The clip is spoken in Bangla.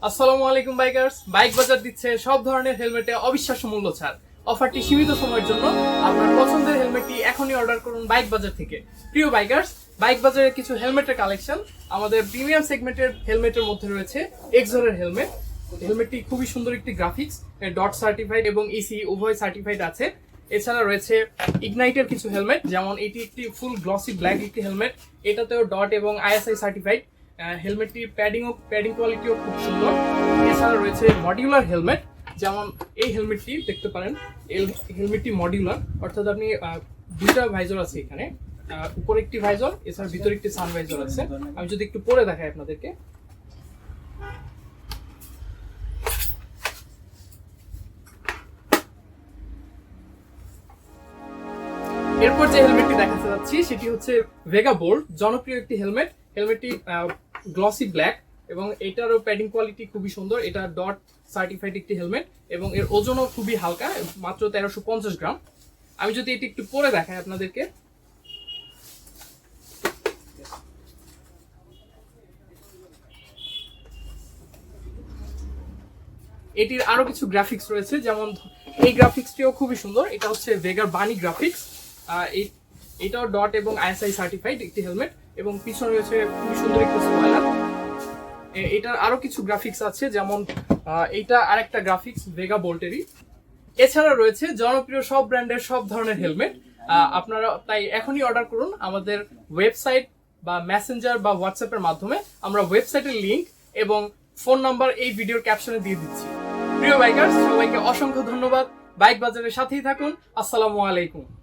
আসসালামু আলাইকুম বাইকার্স। বাইক বাজার দিচ্ছে সব ধরনের হেলমেটে অবিশ্বাস্য মূল্য ছাড়। অফারটি সীমিত সময়ের জন্য। আপনার পছন্দের হেলমেটটি এখনই অর্ডার করুন বাইক বাজার থেকে। প্রিয় বাইকার্স, বাইক বাজারের কিছু হেলমেটের কালেকশন। আমাদের প্রিমিয়াম সেগমেন্টের হেলমেটের মধ্যে রয়েছে এক্সরের হেলমেট। হেলমেটটি খুবই সুন্দর একটি গ্রাফিক্স, ডট সার্টিফাইড এবং ইসি উভয় সার্টিফাইড আছে। এছাড়া রয়েছে ইগনাইটের কিছু হেলমেট, যেমন এটি একটি ফুল গ্লসি ব্ল্যাক একটি হেলমেট, এটাতেও ডট এবং আইএসআই সার্টিফাইড। হেলমেটটির প্যাডিং কোয়ালিটিও খুব সুন্দর। এছাড়া রয়েছে মডিউলার হেলমেট, যেমন এই হেলমেটটি দেখতে পারেন। এই হেলমেটটি মডিউলার, অর্থাৎ আপনি দুইটা ভাইজর আছে এখানে, উপরে একটি ভাইজর, এছাড়া ভিতরে একটি সান ভাইজর আছে। আমি যদি একটু পরে দেখাই আপনাদেরকে। এরপর যে হেলমেটটি দেখাতে যাচ্ছি সেটি হচ্ছে ভেগা বোল্ট, জনপ্রিয় একটি হেলমেট। হেলমেটটি গ্লসি ব্ল্যাক এবং এটারও প্যাডিং কোয়ালিটি খুবই সুন্দর। এটা ডট সার্টিফাইড একটি হেলমেট এবং এর ওজনও খুবই হালকা, মাত্র 1350 গ্রাম। আমি যদি এটি একটু পরে দেখাই আপনাদেরকে। এটির আরো কিছু গ্রাফিক্স রয়েছে, যেমন এই গ্রাফিক্সটিও খুবই সুন্দর। এটা হচ্ছে ভেগার বানি গ্রাফিক্স। এটাও ডট এবং আইএসআই সার্টিফাইড একটি হেলমেট এবং পিছনে রয়েছে খুবই সুন্দর একটি স্পয়লার। এটার আরো কিছু গ্রাফিক্স আছে, যেমন এইটা আরেকটা গ্রাফিক্স ভেগা বোল্টেরই। এছাড়া রয়েছে জনপ্রিয় সব ব্র্যান্ডের সব ধরনের হেলমেট। আপনারা তাই এখনই অর্ডার করুন আমাদের ওয়েবসাইট বা মেসেঞ্জার বা হোয়াটসঅ্যাপের মাধ্যমে। আমরা ওয়েবসাইটের লিংক এবং ফোন নাম্বার এই ভিডিওর ক্যাপশনে দিয়ে দিচ্ছি। প্রিয় বাইকার্স, সবাইকে অসংখ্য ধন্যবাদ। বাইক বাজারের সাথেই থাকুন। আসসালামু আলাইকুম।